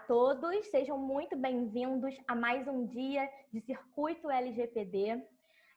todos, sejam muito bem-vindos a mais um dia de Circuito LGPD.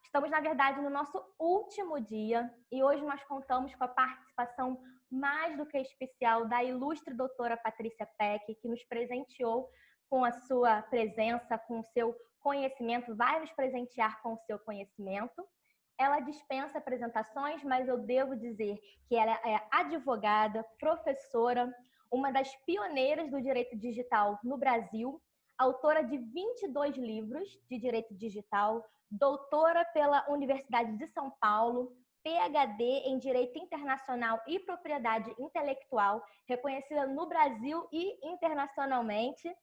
Estamos, na verdade, no nosso último dia e hoje nós contamos com a participação mais do que especial da ilustre doutora Patrícia Peck, que nos presenteou com a sua presença, com o seu conhecimento, vai nos presentear com o seu conhecimento. Ela dispensa apresentações, mas eu devo dizer que ela é advogada, professora, uma das pioneiras do direito digital no Brasil, autora de 22 livros de direito digital, doutora pela Universidade de São Paulo, PhD em Direito Internacional e Propriedade Intelectual, reconhecida no Brasil e internacionalmente.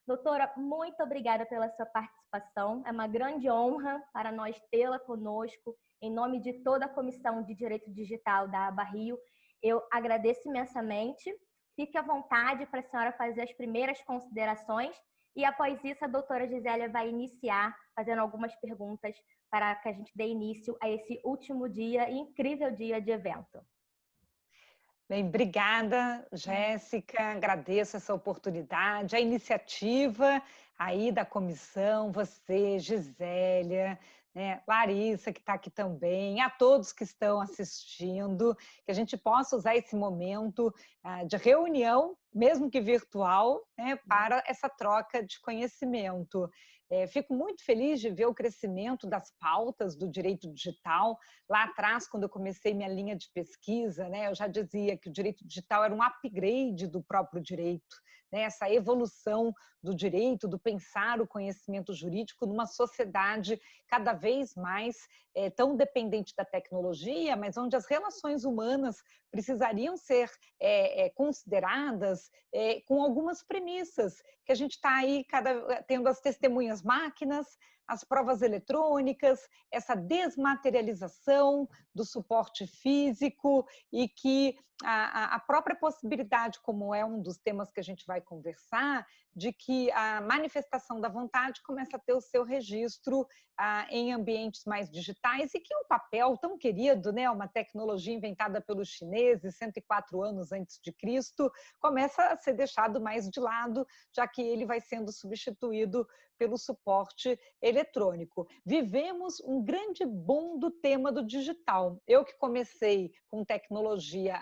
Doutora, muito obrigada pela sua participação. É uma grande honra para nós tê-la conosco. Em nome de toda a Comissão de Direito Digital da ABA Rio, eu agradeço imensamente. Fique à vontade para a senhora fazer as primeiras considerações e, após isso, a doutora Gisélia vai iniciar fazendo algumas perguntas para que a gente dê início a esse último dia, incrível dia de evento. Bem, obrigada, Jéssica, agradeço essa oportunidade, a iniciativa aí da comissão, você, Gisélia, né, Larissa, que está aqui também, a todos que estão assistindo, que a gente possa usar esse momento de reunião, mesmo que virtual, né, para essa troca de conhecimento. Fico muito feliz de ver o crescimento das pautas do direito digital. Lá atrás, quando eu comecei minha linha de pesquisa, né, eu já dizia que o direito digital era um upgrade do próprio direito, né, essa evolução do direito, do pensar o conhecimento jurídico numa sociedade cada vez mais tão dependente da tecnologia, mas onde as relações humanas precisariam ser consideradas com algumas premissas, que a gente está aí tendo as testemunhas máquinas, as provas eletrônicas, essa desmaterialização do suporte físico e que a própria possibilidade, como é um dos temas que a gente vai conversar, de que a manifestação da vontade começa a ter o seu registro em ambientes mais digitais e que um papel tão querido, né, uma tecnologia inventada pelos chineses 104 anos antes de Cristo, começa a ser deixado mais de lado, já que ele vai sendo substituído pelo suporte eletrônico. Vivemos um grande boom do tema do digital. Eu que comecei com tecnologia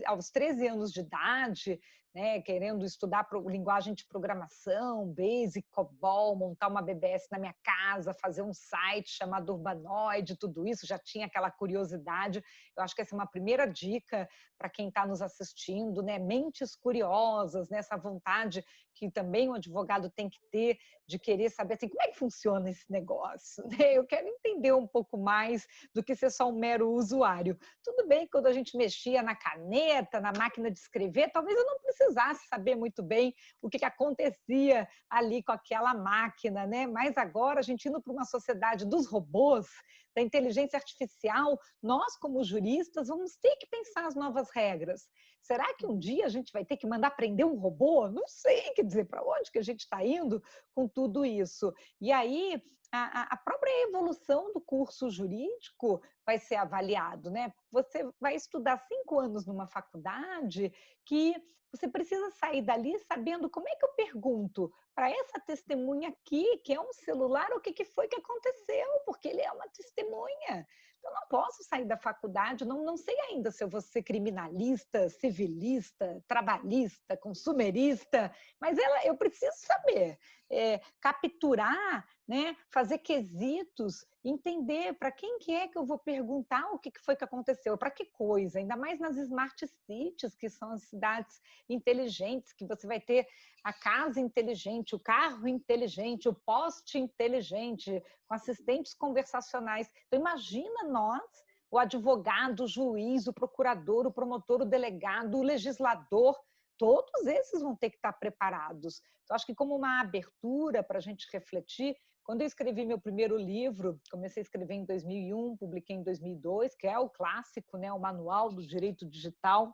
aos 13 anos de idade, né, querendo estudar linguagem de programação, Basic, COBOL, montar uma BBS na minha casa, fazer um site chamado Urbanoid, tudo isso, já tinha aquela curiosidade. Eu acho que essa é uma primeira dica para quem está nos assistindo, né? Mentes curiosas, né? Essa vontade que também o advogado tem que ter de querer saber assim, como é que funciona esse negócio. Eu quero entender um pouco mais do que ser só um mero usuário. Tudo bem, quando a gente mexia na caneta, na máquina de escrever, talvez eu não precisasse saber muito bem o que acontecia ali com aquela máquina, né? Mas agora, a gente indo para uma sociedade dos robôs, da inteligência artificial, nós, como juristas, vamos ter que pensar as novas regras. Será que um dia a gente vai ter que mandar prender um robô? Não sei, quer dizer, para onde que a gente está indo com tudo isso? E aí, a própria evolução do curso jurídico vai ser avaliado, né? Você vai estudar 5 anos numa faculdade que você precisa sair dali sabendo como é que eu pergunto para essa testemunha aqui, que é um celular, o que foi que aconteceu, porque ele é uma testemunha. Eu não posso sair da faculdade, não sei ainda se eu vou ser criminalista, civilista, trabalhista, consumerista, mas eu preciso saber, capturar, né, fazer quesitos, entender para quem que é que eu vou perguntar o que foi que aconteceu, para que coisa, ainda mais nas smart cities, que são as cidades inteligentes, que você vai ter a casa inteligente, o carro inteligente, o poste inteligente, com assistentes conversacionais. Então, imagina nós, o advogado, o juiz, o procurador, o promotor, o delegado, o legislador, todos esses vão ter que estar preparados. Então, acho que como uma abertura para a gente refletir, quando eu escrevi meu primeiro livro, comecei a escrever em 2001, publiquei em 2002, que é o clássico, né, o Manual do Direito Digital,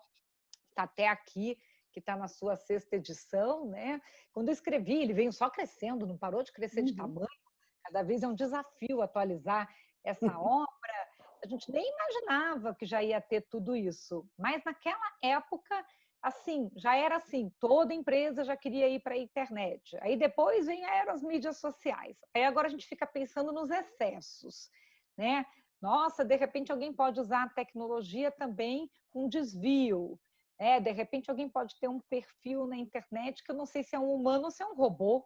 está até aqui, que está na sua 6ª edição, né? Quando eu escrevi, ele veio só crescendo, não parou de crescer de tamanho, cada vez é um desafio atualizar essa obra, a gente nem imaginava que já ia ter tudo isso, mas naquela época assim, já era assim, toda empresa já queria ir para a internet. Aí depois vieram as mídias sociais. Aí agora a gente fica pensando nos excessos, né? Nossa, de repente alguém pode usar a tecnologia também com desvio. De repente alguém pode ter um perfil na internet que eu não sei se é um humano ou se é um robô.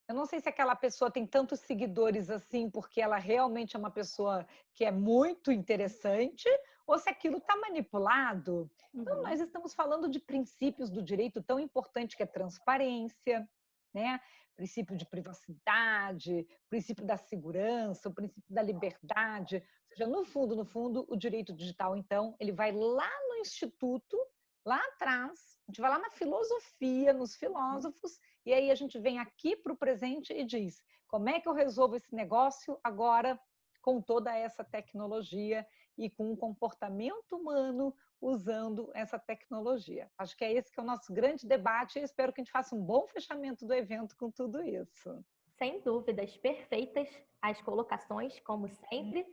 Eu não sei se aquela pessoa tem tantos seguidores assim porque ela realmente é uma pessoa que é muito interessante ou se aquilo está manipulado. Então, Uhum. nós estamos falando de princípios do direito tão importante que é transparência, né? Princípio de privacidade, princípio da segurança, o princípio da liberdade. Ou seja, no fundo, o direito digital, então, ele vai lá no instituto, lá atrás, a gente vai lá na filosofia, nos filósofos, e aí a gente vem aqui para o presente e diz: como é que eu resolvo esse negócio agora com toda essa tecnologia e com o comportamento humano usando essa tecnologia? Acho que é esse que é o nosso grande debate e espero que a gente faça um bom fechamento do evento com tudo isso. Sem dúvidas, perfeitas as colocações, como sempre.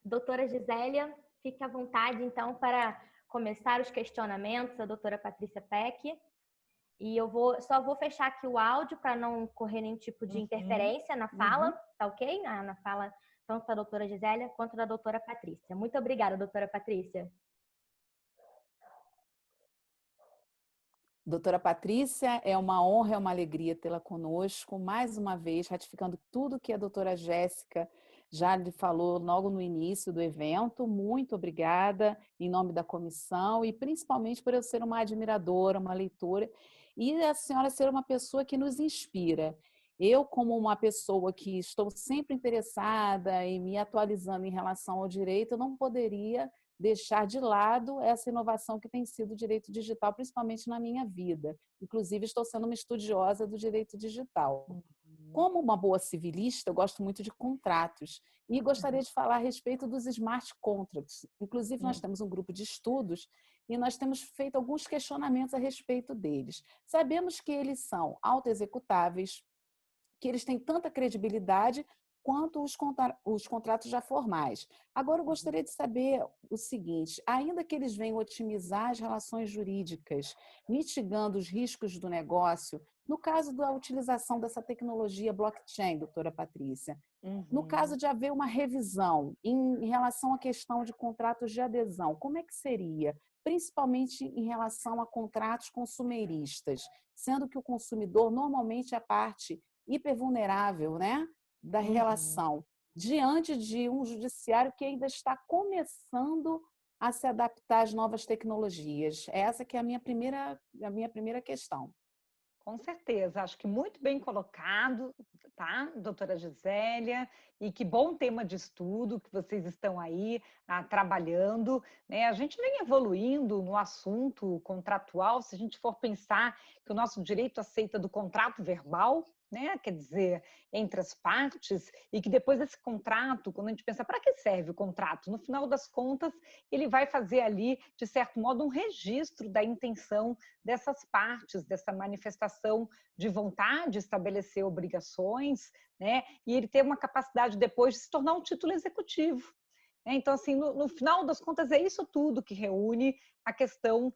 Doutora Gisélia, fique à vontade, então, para começar os questionamentos, a doutora Patrícia Peck. E só vou fechar aqui o áudio para não correr nenhum tipo de interferência na fala, tá ok? Na fala tanto da doutora Gisélia quanto da doutora Patrícia. Muito obrigada, doutora Patrícia. Doutora Patrícia, é uma honra, é uma alegria tê-la conosco, mais uma vez, ratificando tudo que a doutora Jéssica já lhe falou logo no início do evento. Muito obrigada, em nome da comissão, e principalmente por eu ser uma admiradora, uma leitora, e a senhora ser uma pessoa que nos inspira. Eu, como uma pessoa que estou sempre interessada e me atualizando em relação ao direito, não poderia deixar de lado essa inovação que tem sido o direito digital, principalmente na minha vida. Inclusive, estou sendo uma estudiosa do direito digital. Como uma boa civilista, eu gosto muito de contratos e gostaria de falar a respeito dos smart contracts. Inclusive, nós temos um grupo de estudos e nós temos feito alguns questionamentos a respeito deles. Sabemos que eles são autoexecutáveis, que eles têm tanta credibilidade quanto os contratos já formais. Agora, eu gostaria de saber o seguinte: ainda que eles venham otimizar as relações jurídicas, mitigando os riscos do negócio, no caso da utilização dessa tecnologia blockchain, doutora Patrícia, no caso de haver uma revisão em relação à questão de contratos de adesão, como é que seria? Principalmente em relação a contratos consumeristas, sendo que o consumidor normalmente é a parte hipervulnerável, né, da relação, diante de um judiciário que ainda está começando a se adaptar às novas tecnologias. Essa que é a minha primeira questão. Com certeza, acho que muito bem colocado, tá, doutora Gisélia? E que bom tema de estudo que vocês estão aí trabalhando, né? A gente vem evoluindo no assunto contratual, se a gente for pensar que o nosso direito aceita do contrato verbal, né? Quer dizer, entre as partes, e que depois desse contrato, quando a gente pensa para que serve o contrato, no final das contas, ele vai fazer ali, de certo modo, um registro da intenção dessas partes, dessa manifestação de vontade, estabelecer obrigações, né? E ele ter uma capacidade depois de se tornar um título executivo. Então, assim, no final das contas, é isso tudo que reúne a questão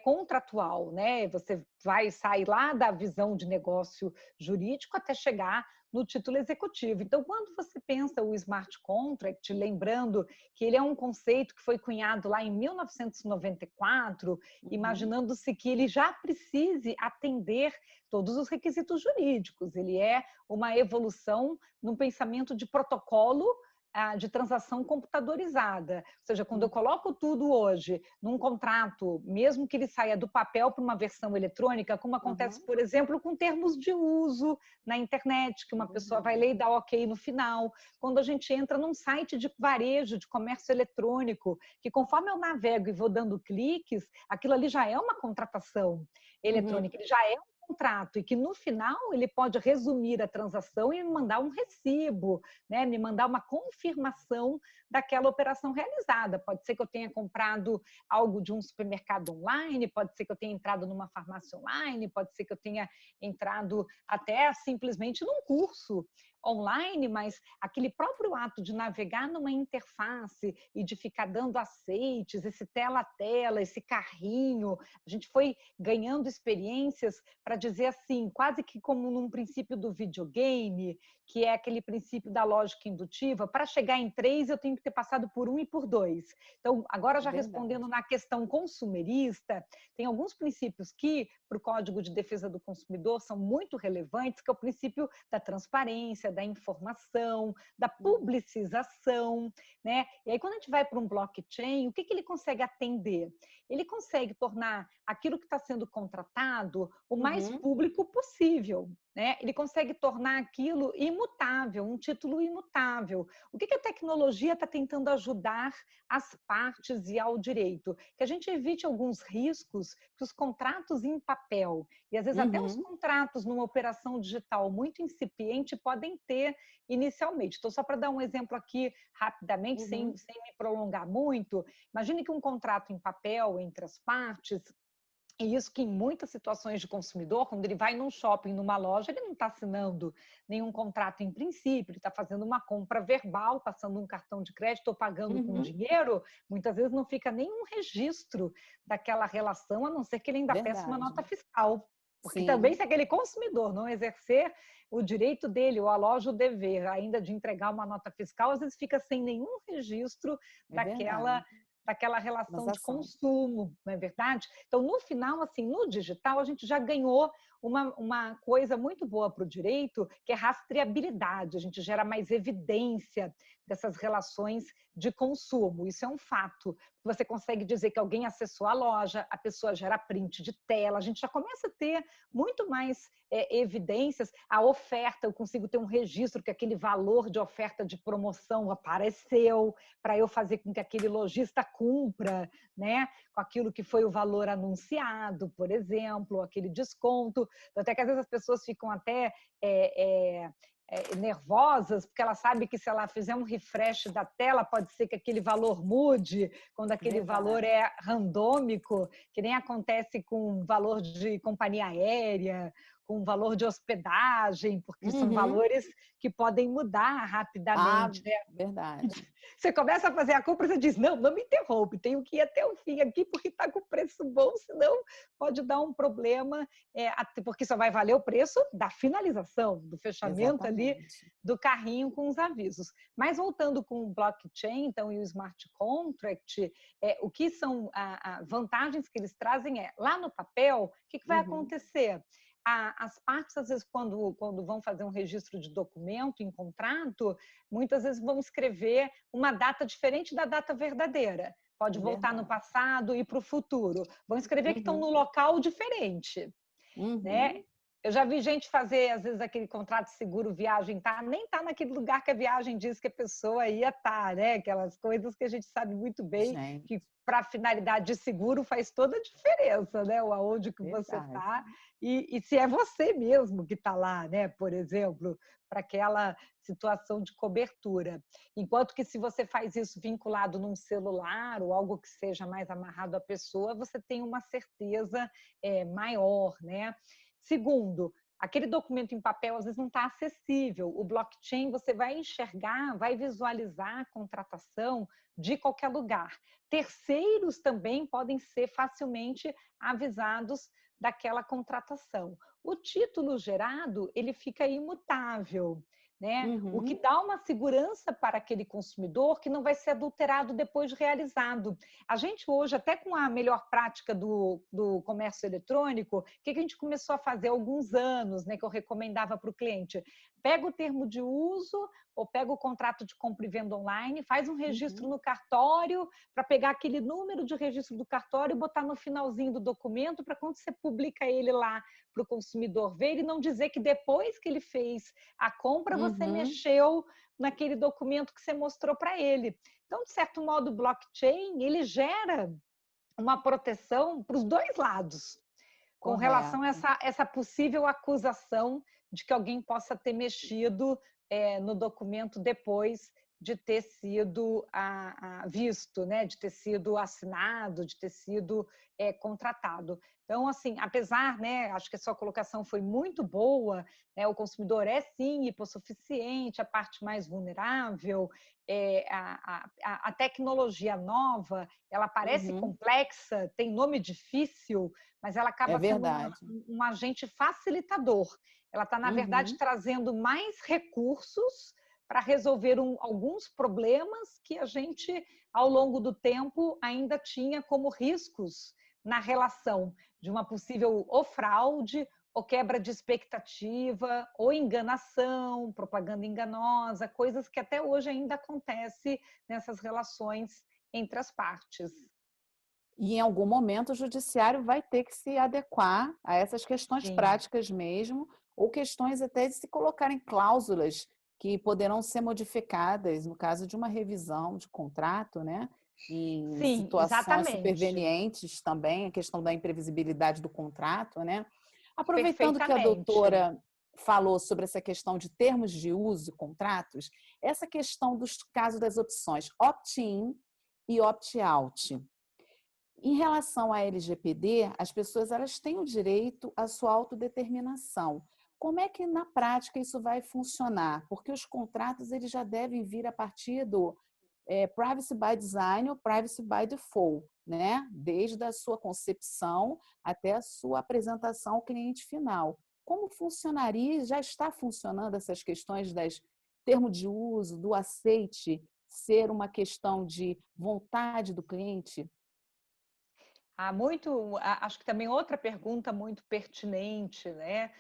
contratual, né? Você vai sair lá da visão de negócio jurídico até chegar no título executivo. Então, quando você pensa o smart contract, lembrando que ele é um conceito que foi cunhado lá em 1994, imaginando-se que ele já precise atender todos os requisitos jurídicos. Ele é uma evolução num pensamento de protocolo de transação computadorizada. Ou seja, quando eu coloco tudo hoje num contrato, mesmo que ele saia do papel para uma versão eletrônica, como acontece, por exemplo, com termos de uso na internet, que uma pessoa vai ler e dá ok no final. Quando a gente entra num site de varejo, de comércio eletrônico, que conforme eu navego e vou dando cliques, aquilo ali já é uma contratação eletrônica, ele já é um contrato e que no final ele pode resumir a transação e me mandar um recibo, né? Me mandar uma confirmação daquela operação realizada. Pode ser que eu tenha comprado algo de um supermercado online, pode ser que eu tenha entrado numa farmácia online, pode ser que eu tenha entrado até simplesmente num curso online, mas aquele próprio ato de navegar numa interface e de ficar dando aceites, esse tela a tela, esse carrinho, a gente foi ganhando experiências para dizer assim, quase que como num princípio do videogame, que é aquele princípio da lógica indutiva, para chegar em 3 eu tenho que ter passado por 1 e por 2. Então, agora já respondendo na questão consumerista, tem alguns princípios que, para o Código de Defesa do Consumidor, são muito relevantes, que é o princípio da transparência, da informação, da publicização, né? E aí, quando a gente vai para um blockchain, o que ele consegue atender? Ele consegue tornar aquilo que está sendo contratado o mais público possível, né? Ele consegue tornar aquilo imutável, um título imutável. O que a tecnologia está tentando ajudar as partes e ao direito? Que a gente evite alguns riscos que os contratos em papel, e às vezes até os contratos numa operação digital muito incipiente podem ter inicialmente. Então, só para dar um exemplo aqui rapidamente, sem me prolongar muito, imagine que um contrato em papel entre as partes, e isso que em muitas situações de consumidor, quando ele vai num shopping, numa loja, ele não está assinando nenhum contrato em princípio, ele está fazendo uma compra verbal, passando um cartão de crédito ou pagando com dinheiro, muitas vezes não fica nenhum registro daquela relação, a não ser que ele ainda peça uma nota fiscal. Porque também se aquele consumidor não exercer o direito dele, ou a loja o dever ainda de entregar uma nota fiscal, às vezes fica sem nenhum registro daquela relação de consumo, não é verdade? Então, no final, assim, no digital, a gente já ganhou uma coisa muito boa para o direito, que é rastreabilidade. A gente gera mais evidência dessas relações de consumo. Isso é um fato. Você consegue dizer que alguém acessou a loja, a pessoa gera print de tela, a gente já começa a ter muito mais evidências. A oferta, eu consigo ter um registro que aquele valor de oferta de promoção apareceu, para eu fazer com que aquele lojista cumpra, né, com aquilo que foi o valor anunciado, por exemplo, aquele desconto. Até que às vezes as pessoas ficam até nervosas, porque ela sabe que se ela fizer um refresh da tela, pode ser que aquele valor mude, quando aquele valor é randômico, que nem acontece com valor de companhia aérea, com valor de hospedagem, porque são valores que podem mudar rapidamente. Verdade. Você começa a fazer a compra, você diz, não me interrompe, tenho que ir até o fim aqui, porque está com preço bom, senão pode dar um problema, porque só vai valer o preço da finalização, do fechamento ali do carrinho com os avisos. Mas voltando com o blockchain, então, e o smart contract, o que são vantagens que eles trazem lá no papel, o que vai acontecer? As partes, às vezes, quando vão fazer um registro de documento em contrato, muitas vezes vão escrever uma data diferente da data verdadeira. Pode voltar no passado e para o futuro. Vão escrever que estão no local diferente. Né? Eu já vi gente fazer, às vezes, aquele contrato de seguro viagem, nem está naquele lugar que a viagem diz que a pessoa ia estar, né? Aquelas coisas que a gente sabe muito bem que para a finalidade de seguro faz toda a diferença, né? Aonde que você está e se é você mesmo que está lá, né? Por exemplo, para aquela situação de cobertura. Enquanto que se você faz isso vinculado num celular ou algo que seja mais amarrado à pessoa, você tem uma certeza maior, né? Segundo, aquele documento em papel às vezes não está acessível. O blockchain você vai enxergar, vai visualizar a contratação de qualquer lugar. Terceiros também podem ser facilmente avisados daquela contratação. O título gerado, ele fica imutável, né? O que dá uma segurança para aquele consumidor que não vai ser adulterado depois de realizado. A gente hoje, até com a melhor prática do comércio eletrônico, o que a gente começou a fazer há alguns anos, né, que eu recomendava para o cliente? Pega o termo de uso ou pega o contrato de compra e venda online, faz um registro no cartório para pegar aquele número de registro do cartório e botar no finalzinho do documento para quando você publica ele lá para o consumidor ver, ele não dizer que depois que ele fez a compra, você mexeu naquele documento que você mostrou para ele. Então, de certo modo, o blockchain, ele gera uma proteção para os dois lados, com relação a essa possível acusação de que alguém possa ter mexido no documento depois de ter sido visto, né? De ter sido assinado, de ter sido contratado. Então, assim, apesar, né, acho que a sua colocação foi muito boa, né, o consumidor é sim hipossuficiente, a parte mais vulnerável, a tecnologia nova, ela parece complexa, tem nome difícil, mas ela acaba sendo um agente facilitador. Ela está, na verdade, trazendo mais recursos para resolver alguns problemas que a gente, ao longo do tempo, ainda tinha como riscos na relação de uma possível ou fraude, ou quebra de expectativa, ou enganação, propaganda enganosa, coisas que até hoje ainda acontecem nessas relações entre as partes. E em algum momento o judiciário vai ter que se adequar a essas questões práticas mesmo, ou questões até de se colocarem cláusulas que poderão ser modificadas no caso de uma revisão de contrato, né? Em situações supervenientes também, a questão da imprevisibilidade do contrato, né? Aproveitando que a doutora falou sobre essa questão de termos de uso e contratos, essa questão dos casos das opções opt-in e opt-out. Em relação à LGPD, as pessoas elas têm o direito à sua autodeterminação. Como é que na prática isso vai funcionar? Porque os contratos eles já devem vir a partir do Privacy by Design ou Privacy by Default, né? Desde a sua concepção até a sua apresentação ao cliente final. Como funcionaria, já está funcionando essas questões das termo de uso, do aceite, ser uma questão de vontade do cliente? Acho que também outra pergunta muito pertinente, né?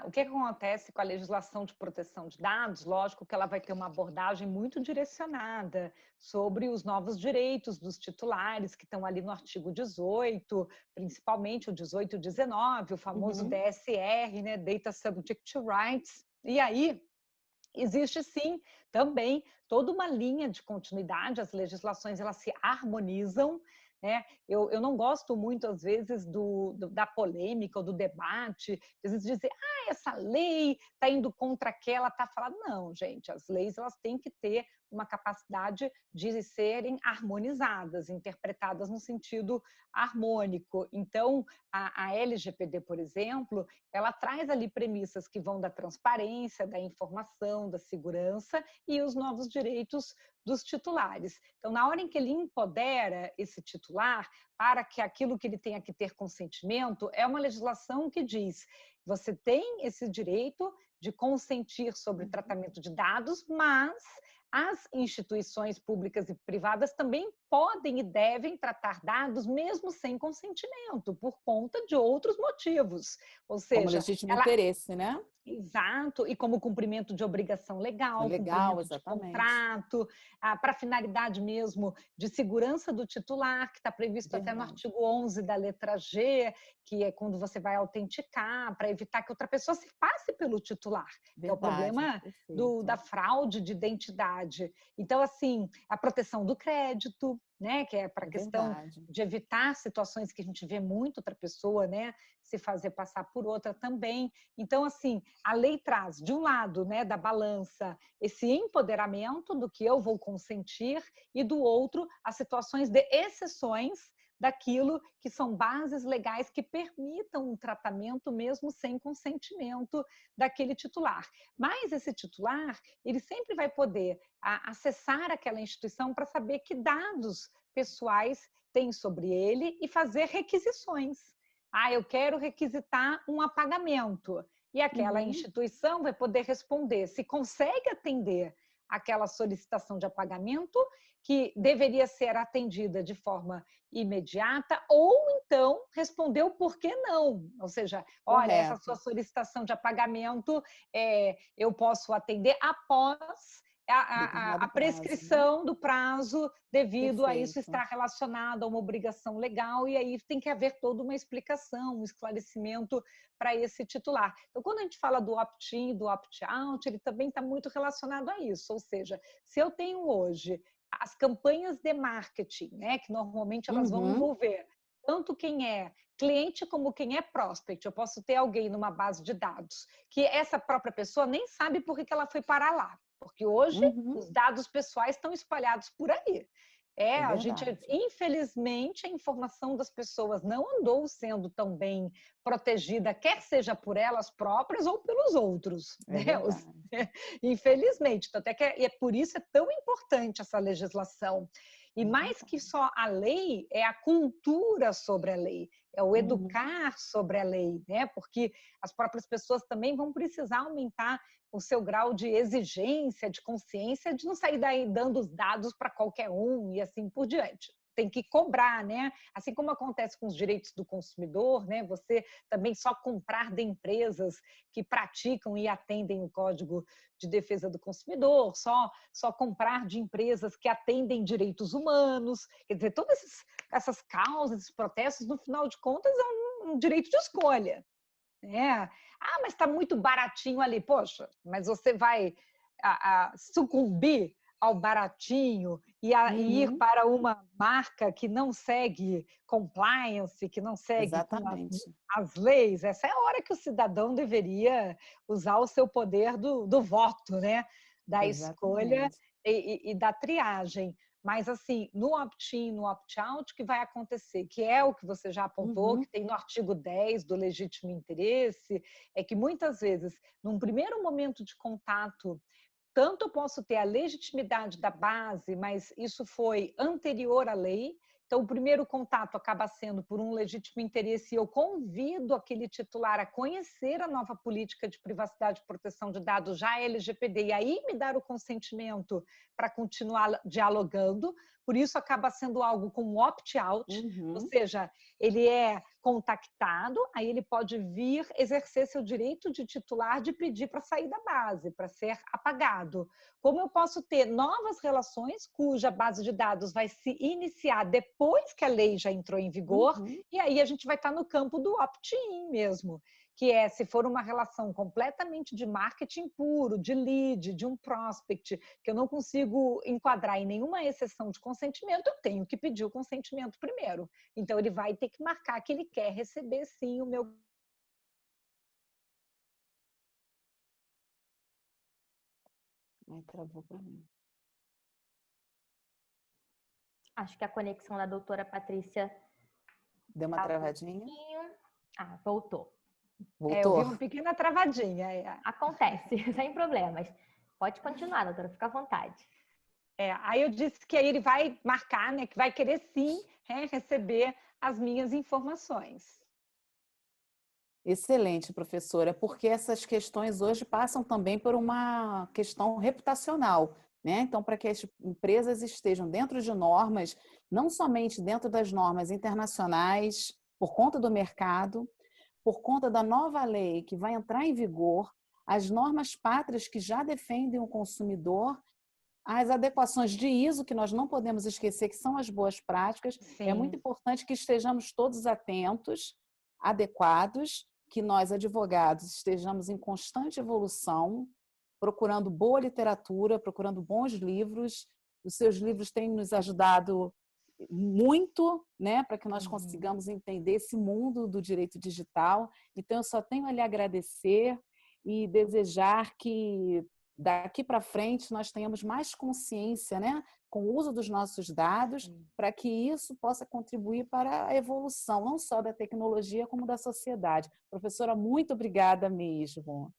O que acontece com a legislação de proteção de dados? Lógico que ela vai ter uma abordagem muito direcionada sobre os novos direitos dos titulares que estão ali no artigo 18, principalmente o 18 e o 19, o famoso DSR, né? Data Subject Rights. E aí existe sim também toda uma linha de continuidade, as legislações elas se harmonizam, né? Eu não gosto muito, às vezes, da polêmica ou do debate, às vezes dizer, essa lei está indo contra aquela, está falando. Não, gente, as leis elas têm que ter uma capacidade de serem harmonizadas, interpretadas no sentido harmônico. Então, a LGPD, por exemplo, ela traz ali premissas que vão da transparência, da informação, da segurança e os novos direitos dos titulares. Então, na hora em que ele empodera esse titular para que aquilo que ele tenha que ter consentimento, é uma legislação que diz: você tem esse direito de consentir sobre tratamento de dados, mas as instituições públicas e privadas também podem e devem tratar dados mesmo sem consentimento, por conta de outros motivos. Ou seja, como legítimo interesse, né? Exato, e como cumprimento de obrigação legal, cumprimento exatamente. de contrato, para finalidade mesmo de segurança do titular, que está previsto até no artigo 11 da letra G, que é quando você vai autenticar, para evitar que outra pessoa se passe pelo titular, que é o problema da fraude de identidade. Então, assim, a proteção do crédito, né, que é para a questão de evitar situações que a gente vê muito outra pessoa, né, se fazer passar por outra também. Então, assim, a lei traz, de um lado, né, da balança, esse empoderamento do que eu vou consentir, e do outro, as situações de exceções daquilo que são bases legais que permitam um tratamento mesmo sem consentimento daquele titular. Mas esse titular, ele sempre vai poder acessar aquela instituição para saber que dados pessoais tem sobre ele e fazer requisições. Eu quero requisitar um apagamento. E aquela instituição vai poder responder se consegue atender aquela solicitação de apagamento, que deveria ser atendida de forma imediata, ou então responder o porquê não. Ou seja, olha, essa sua solicitação de apagamento eu posso atender após a prescrição do prazo, devido a isso estar relacionado a uma obrigação legal, e aí tem que haver toda uma explicação, um esclarecimento para esse titular. Então, quando a gente fala do opt-in e do opt-out, ele também está muito relacionado a isso, ou seja, se eu tenho hoje as campanhas de marketing, né, que normalmente elas vão envolver tanto quem é cliente como quem é prospect. Eu posso ter alguém numa base de dados que essa própria pessoa nem sabe por que ela foi parar lá. porque hoje Uhum. os dados pessoais estão espalhados por aí. É A gente, verdade. infelizmente, a informação das pessoas não andou sendo tão bem protegida, quer seja por elas próprias ou pelos outros, É né? verdade. Infelizmente. Então, até que é por isso é tão importante essa legislação. E É mais que verdade. só a lei, é a cultura sobre a lei, é o Uhum. educar sobre a lei, né? Porque as próprias pessoas também vão precisar aumentar o seu grau de exigência, de consciência, de não sair daí dando os dados para qualquer um e assim por diante. Tem que cobrar, né? Assim como acontece com os direitos do consumidor, né? Você também só comprar de empresas que praticam e atendem o Código de Defesa do Consumidor, só comprar de empresas que atendem direitos humanos. Quer dizer, todas essas causas, esses protestos, no final de contas, é um direito de escolha. Mas está muito baratinho ali. Poxa, mas você vai sucumbir ao baratinho e ir Uhum. para uma marca que não segue compliance, que não segue com Exatamente. as leis? Essa é a hora que o cidadão deveria usar o seu poder do voto, né? Da escolha Exatamente. e da triagem. Mas, assim, no opt-in, no opt-out, que vai acontecer, que é o que você já apontou, Uhum. que tem no artigo 10 do legítimo interesse, é que muitas vezes, num primeiro momento de contato, tanto eu posso ter a legitimidade da base, mas isso foi anterior à lei. Então, o primeiro contato acaba sendo por um legítimo interesse e eu convido aquele titular a conhecer a nova política de privacidade e proteção de dados, já LGPD, e aí me dar o consentimento para continuar dialogando. Por isso, acaba sendo algo com opt-out, ou Uhum. seja, ele é contactado, aí ele pode vir exercer seu direito de titular de pedir para sair da base, para ser apagado. Como eu posso ter novas relações cuja base de dados vai se iniciar depois que a lei já entrou em vigor, Uhum. e aí a gente vai estar no campo do opt-in mesmo, que é se for uma relação completamente de marketing puro, de lead, de um prospect, que eu não consigo enquadrar em nenhuma exceção de consentimento, eu tenho que pedir o consentimento primeiro. Então, ele vai ter que marcar que ele quer receber, sim, o meu. Ai, travou para mim. Acho que a conexão da doutora Patrícia Deu uma travou um travadinha? pouquinho. Ah, voltou. Eu vi Voltou? uma pequena travadinha. Acontece, sem problemas. Pode continuar, doutora, fica à vontade. Aí eu disse que aí ele vai marcar, né, que vai querer sim receber as minhas informações. Excelente, professora, porque essas questões hoje passam também por uma questão reputacional, né? Então, para que as empresas estejam dentro de normas, não somente dentro das normas internacionais, por conta do mercado, por conta da nova lei que vai entrar em vigor, as normas pátrias que já defendem o consumidor, as adequações de ISO, que nós não podemos esquecer que são as boas práticas, é muito Sim. importante que estejamos todos atentos, adequados, que nós, advogados, estejamos em constante evolução, procurando boa literatura, procurando bons livros. Os seus livros têm nos ajudado muito, né, para que nós consigamos entender esse mundo do direito digital. Então, eu só tenho a lhe agradecer e desejar que daqui para frente nós tenhamos mais consciência, né, com o uso dos nossos dados, para que isso possa contribuir para a evolução, não só da tecnologia, como da sociedade. Professora, muito obrigada mesmo.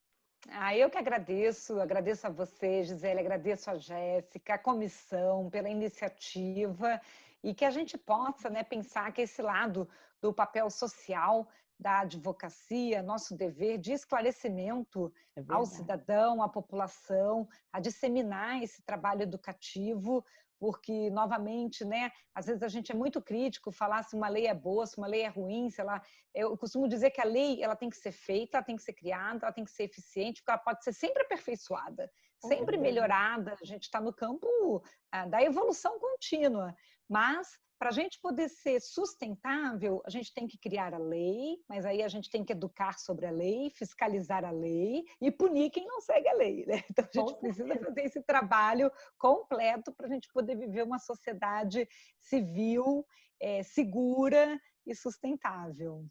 Eu que agradeço a você, Gisele, agradeço a Jéssica, a comissão pela iniciativa e que a gente possa, né, pensar que esse lado do papel social da advocacia, nosso dever de esclarecimento É ao verdade. cidadão, à população, a disseminar esse trabalho educativo, porque, novamente, né, às vezes a gente é muito crítico, falar se uma lei é boa, se uma lei é ruim, sei lá. Eu costumo dizer que a lei ela tem que ser feita, ela tem que ser criada, ela tem que ser eficiente, porque ela pode ser sempre aperfeiçoada, sempre melhorada. A gente está no campo da evolução contínua, mas para a gente poder ser sustentável, a gente tem que criar a lei, mas aí a gente tem que educar sobre a lei, fiscalizar a lei e punir quem não segue a lei, né? Então a gente precisa fazer esse trabalho completo para a gente poder viver uma sociedade civil, segura e sustentável.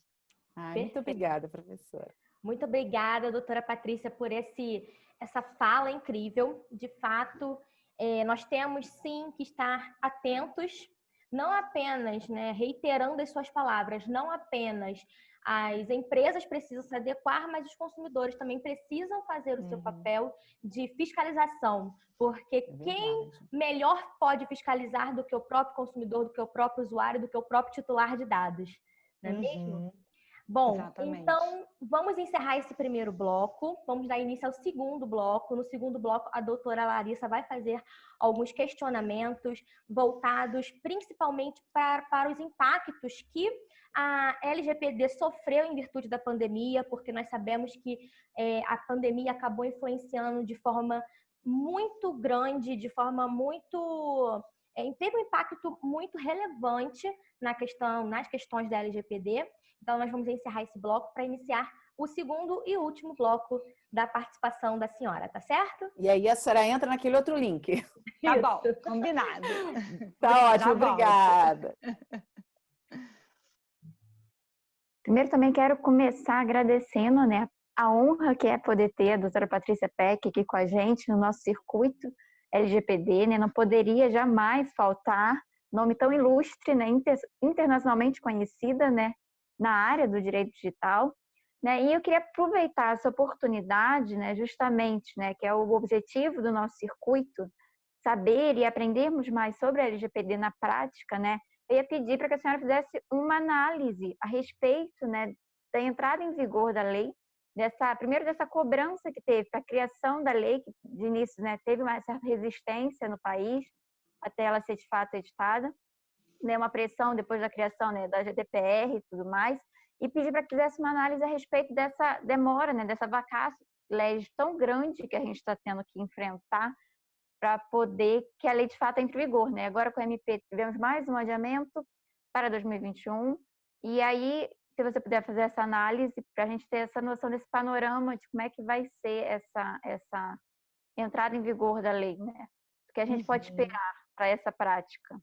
Muito obrigada, professora. Muito obrigada, doutora Patrícia, por esse essa fala incrível. De fato, nós temos sim que estar atentos, não apenas, né, reiterando as suas palavras, não apenas as empresas precisam se adequar, mas os consumidores também precisam fazer o seu papel de fiscalização, porque quem melhor pode fiscalizar do que o próprio consumidor, do que o próprio usuário, do que o próprio titular de dados, não é mesmo? Bom, Exatamente. então vamos encerrar esse primeiro bloco, vamos dar início ao segundo bloco. No segundo bloco, a doutora Larissa vai fazer alguns questionamentos voltados principalmente para os impactos que a LGPD sofreu em virtude da pandemia, porque nós sabemos que a pandemia acabou influenciando de forma muito grande, de forma muito... teve um impacto muito relevante nas questões da LGPD. Então, nós vamos encerrar esse bloco para iniciar o segundo e último bloco da participação da senhora, tá certo? E aí a senhora entra naquele outro link. Tá bom, combinado. Tá ótimo, obrigada. Primeiro, também quero começar agradecendo, né, a honra que é poder ter a doutora Patrícia Peck aqui com a gente no nosso circuito LGPD, né? Não poderia jamais faltar, nome tão ilustre, né, internacionalmente conhecida, né, na área do direito digital, né? E eu queria aproveitar essa oportunidade, né, justamente, né, que é o objetivo do nosso circuito, saber e aprendermos mais sobre a LGPD na prática, né? Eu ia pedir para que a senhora fizesse uma análise a respeito, né, da entrada em vigor da lei, primeiro dessa cobrança que teve para a criação da lei, que de início, né, teve uma certa resistência no país até ela ser de fato editada, né, uma pressão depois da criação, né, da GDPR e tudo mais, e pedir para que fizesse uma análise a respeito dessa demora, né, dessa vacácio legis tão grande que a gente está tendo que enfrentar para poder que a lei de fato entre em vigor, né? Agora com o MP tivemos mais um adiamento para 2021, e aí, se você puder fazer essa análise para a gente ter essa noção desse panorama de como é que vai ser essa entrada em vigor da lei, né? O que a gente pode esperar para essa prática.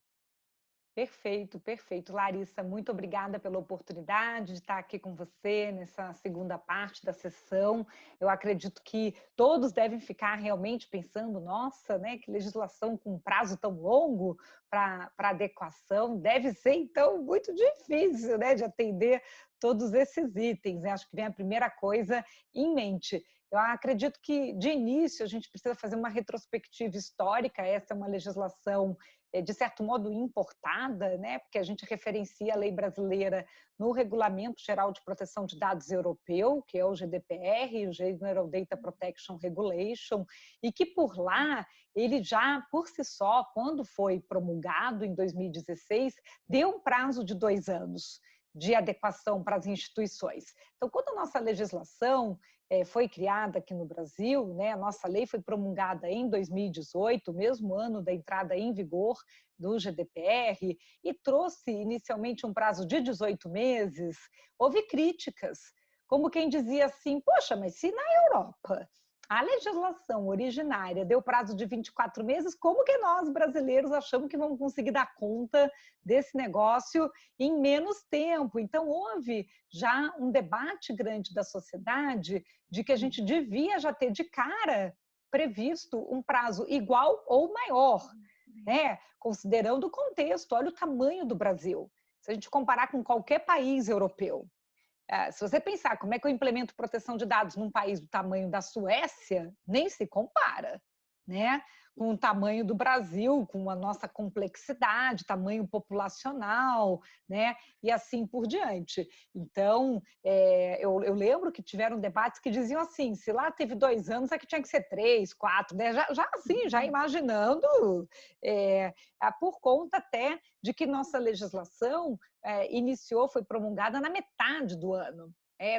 Perfeito, perfeito. Larissa, muito obrigada pela oportunidade de estar aqui com você nessa segunda parte da sessão. Eu acredito que todos devem ficar realmente pensando, nossa, né, que legislação com prazo tão longo para adequação, deve ser, então, muito difícil, né, de atender todos esses itens, né? Acho que vem a primeira coisa em mente. Eu acredito que, de início, a gente precisa fazer uma retrospectiva histórica. Essa é uma legislação de certo modo importada, né? Porque a gente referencia a lei brasileira no Regulamento Geral de Proteção de Dados Europeu, que é o GDPR, o General Data Protection Regulation, e que por lá, ele já, por si só, quando foi promulgado em 2016, deu um prazo de 2 anos de adequação para as instituições. Então, quando a nossa legislação foi criada aqui no Brasil, né, a nossa lei foi promulgada em 2018, o mesmo ano da entrada em vigor do GDPR, e trouxe inicialmente um prazo de 18 meses, houve críticas, como quem dizia assim, poxa, mas se na Europa a legislação originária deu prazo de 24 meses, como que nós brasileiros achamos que vamos conseguir dar conta desse negócio em menos tempo? Então, houve já um debate grande da sociedade de que a gente devia já ter de cara previsto um prazo igual ou maior, né? Considerando o contexto, olha o tamanho do Brasil. Se a gente comparar com qualquer país europeu, se você pensar como é que eu implemento proteção de dados num país do tamanho da Suécia, nem se compara, né? Com o tamanho do Brasil, com a nossa complexidade, tamanho populacional, né? E assim por diante. Então, eu lembro que tiveram debates que diziam assim, se lá teve 2 anos, é que tinha que ser 3, 4, né? Já assim, já imaginando, por conta até de que nossa legislação foi promulgada na metade do ano.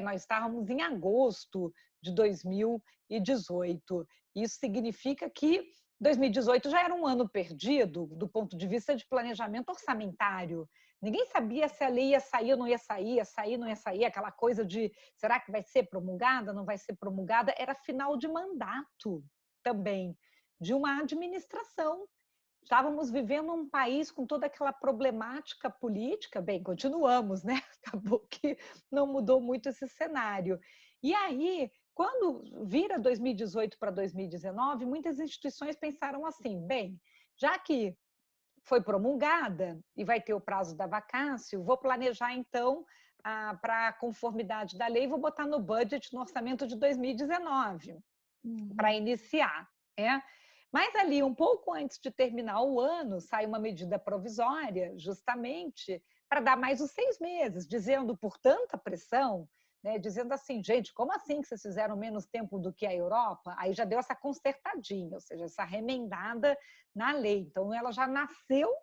Nós estávamos em agosto de 2018. Isso significa que 2018 já era um ano perdido do ponto de vista de planejamento orçamentário. Ninguém sabia se a lei ia sair ou não ia sair, ia sair, não ia sair, aquela coisa de será que vai ser promulgada, não vai ser promulgada? Era final de mandato também, de uma administração. Estávamos vivendo um país com toda aquela problemática política, bem, continuamos, né? Acabou que não mudou muito esse cenário. E aí, Quando vira 2018 para 2019, muitas instituições pensaram assim, bem, já que foi promulgada e vai ter o prazo da vacácio, vou planejar então para a conformidade da lei, vou botar no budget, no orçamento de 2019, para iniciar. Mas ali, um pouco antes de terminar o ano, sai uma medida provisória, justamente para dar mais os 6 meses, dizendo por tanta pressão, né, dizendo assim, gente, como assim que vocês fizeram menos tempo do que a Europa? Aí já deu essa consertadinha, ou seja, essa remendada na lei. Então, ela já nasceu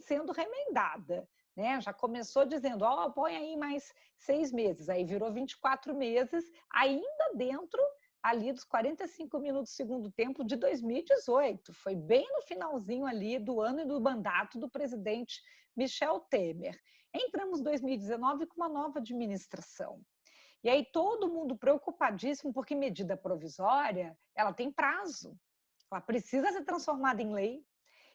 sendo remendada, né? Já começou dizendo, ó, põe aí mais 6 meses, aí virou 24 meses, ainda dentro ali dos 45 minutos do segundo tempo de 2018. Foi bem no finalzinho ali do ano e do mandato do presidente Michel Temer. Entramos em 2019 com uma nova administração. E aí todo mundo preocupadíssimo, porque medida provisória, ela tem prazo, ela precisa ser transformada em lei.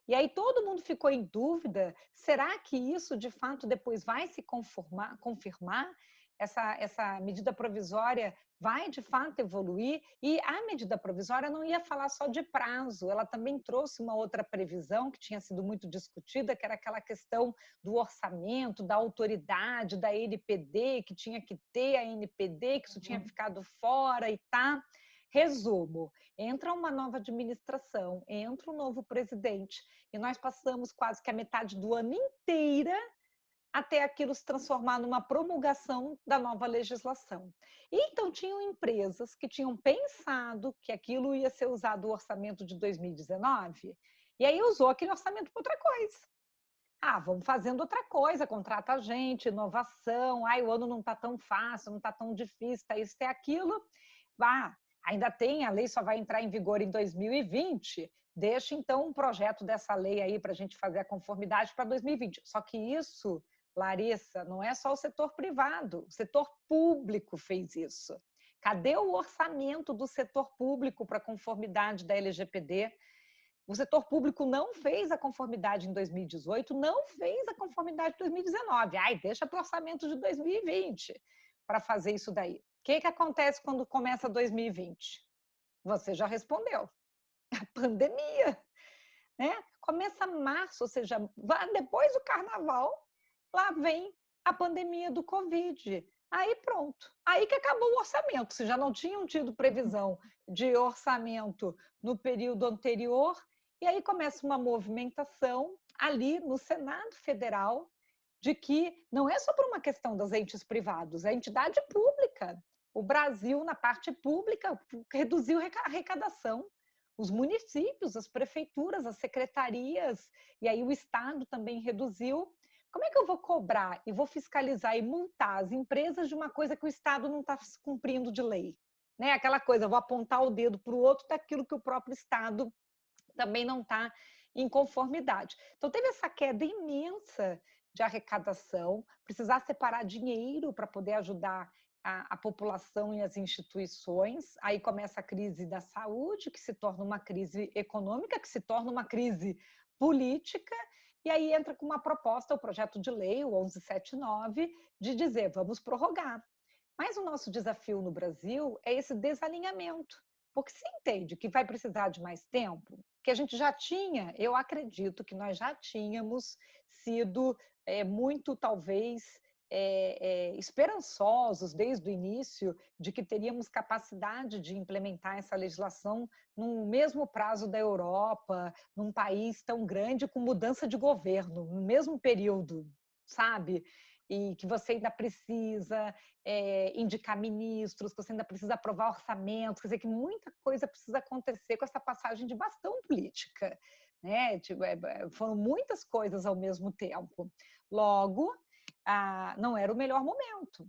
E aí todo mundo ficou em dúvida, será que isso de fato depois vai se confirmar? Essa medida provisória vai de fato evoluir? E a medida provisória não ia falar só de prazo, ela também trouxe uma outra previsão que tinha sido muito discutida, que era aquela questão do orçamento, da autoridade, da NPD, que tinha que ter a NPD, que isso tinha ficado fora e tá. Resumo, entra uma nova administração, entra um novo presidente, e nós passamos quase que a metade do ano inteira até aquilo se transformar numa promulgação da nova legislação. E então tinham empresas que tinham pensado que aquilo ia ser usado o orçamento de 2019, e aí usou aquele orçamento para outra coisa. Vamos fazendo outra coisa, contrata gente, inovação, o ano não está tão fácil, não está tão difícil, está isso, está aquilo. Ainda tem, a lei só vai entrar em vigor em 2020, deixa então um projeto dessa lei aí para a gente fazer a conformidade para 2020. Só que isso, Larissa, não é só o setor privado, o setor público fez isso. Cadê o orçamento do setor público para a conformidade da LGPD? O setor público não fez a conformidade em 2018, não fez a conformidade em 2019. Deixa para o orçamento de 2020 para fazer isso daí. O que acontece quando começa 2020? Você já respondeu. A pandemia. Né? Começa março, ou seja, depois do carnaval, lá vem a pandemia do Covid. Aí pronto. Aí que acabou o orçamento. Se já não tinham tido previsão de orçamento no período anterior, e aí começa uma movimentação ali no Senado Federal de que não é só por uma questão dos entes privados, é a entidade pública. O Brasil, na parte pública, reduziu a arrecadação. Os municípios, as prefeituras, as secretarias, e aí o Estado também reduziu. Como é que eu vou cobrar e vou fiscalizar e multar as empresas de uma coisa que o Estado não está cumprindo de lei? Né? Aquela coisa, eu vou apontar o dedo para o outro daquilo que o próprio Estado também não está em conformidade. Então, teve essa queda imensa de arrecadação, precisar separar dinheiro para poder ajudar a população e as instituições. Aí começa a crise da saúde, que se torna uma crise econômica, que se torna uma crise política, e aí entra com uma proposta, o projeto de lei, o 1179, de dizer, vamos prorrogar. Mas o nosso desafio no Brasil é esse desalinhamento, porque se entende que vai precisar de mais tempo, que a gente já tinha, eu acredito que nós já tínhamos sido muito, talvez, esperançosos desde o início de que teríamos capacidade de implementar essa legislação no mesmo prazo da Europa, num país tão grande com mudança de governo, no mesmo período, sabe? E que você ainda precisa indicar ministros, que você ainda precisa aprovar orçamentos, quer dizer que muita coisa precisa acontecer com essa passagem de bastão política, né? Foram muitas coisas ao mesmo tempo. Logo, não era o melhor momento.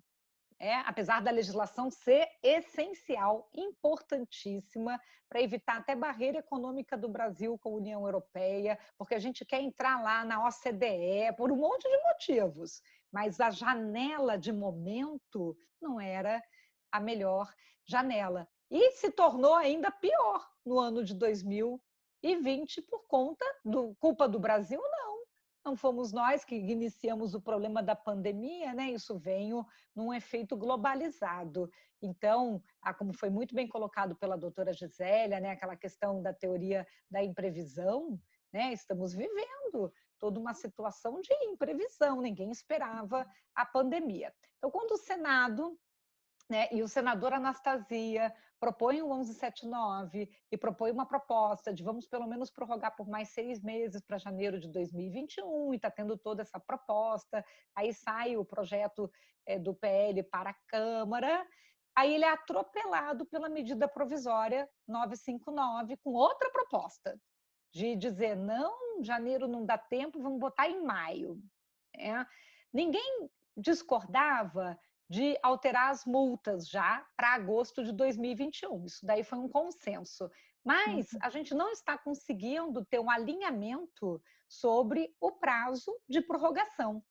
Apesar da legislação ser essencial, importantíssima, para evitar até barreira econômica do Brasil com a União Europeia, porque a gente quer entrar lá na OCDE por um monte de motivos, mas a janela de momento não era a melhor janela. E se tornou ainda pior no ano de 2020 por culpa do Brasil, não. não fomos nós que iniciamos o problema da pandemia, né? Isso veio num efeito globalizado. Então, como foi muito bem colocado pela doutora Gisélia, né? Aquela questão da teoria da imprevisão, né? Estamos vivendo toda uma situação de imprevisão, ninguém esperava a pandemia. Então, quando o Senado, né, e o senador Anastasia propõe o 1179 e propõe uma proposta de vamos pelo menos prorrogar por mais 6 meses para janeiro de 2021, e está tendo toda essa proposta, aí sai o projeto do PL para a Câmara, aí ele é atropelado pela medida provisória 959 com outra proposta, de dizer, não, janeiro não dá tempo, vamos botar em maio. Ninguém discordava de alterar as multas já para agosto de 2021. Isso daí foi um consenso. Mas a gente não está conseguindo ter um alinhamento sobre o prazo de prorrogação.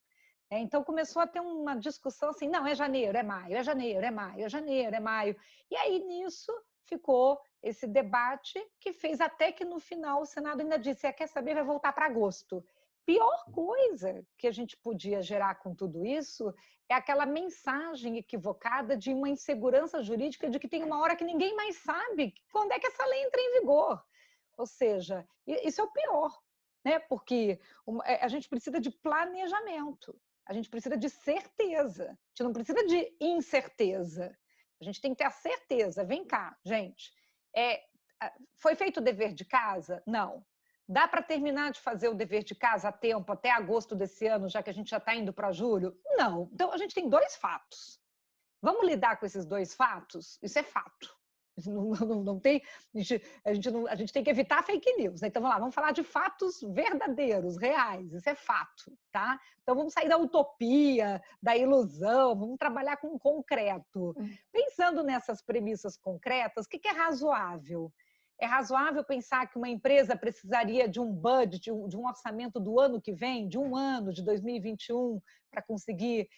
Então começou a ter uma discussão assim, não, é janeiro, é maio, é janeiro, é maio, é janeiro, é maio. E aí nisso ficou esse debate que fez até que no final o Senado ainda disse, quer saber, vai voltar para agosto. Pior coisa que a gente podia gerar com tudo isso é aquela mensagem equivocada de uma insegurança jurídica de que tem uma hora que ninguém mais sabe quando é que essa lei entra em vigor. Ou seja, isso é o pior, né? Porque a gente precisa de planejamento, a gente precisa de certeza, a gente não precisa de incerteza. A gente tem que ter a certeza. Vem cá, gente, foi feito o dever de casa? Não. Dá para terminar de fazer o dever de casa a tempo, até agosto desse ano, já que a gente já está indo para julho? Não. Então, a gente tem 2 fatos. Vamos lidar com esses 2 fatos? Isso é fato. Não tem, a gente tem que evitar fake news. Né? Então, vamos lá, vamos falar de fatos verdadeiros, reais. Isso é fato. Tá? Então, vamos sair da utopia, da ilusão, vamos trabalhar com o concreto. Pensando nessas premissas concretas, o que é razoável? É razoável pensar que uma empresa precisaria de um budget, de um orçamento do ano que vem, de um ano, de 2021, para conseguir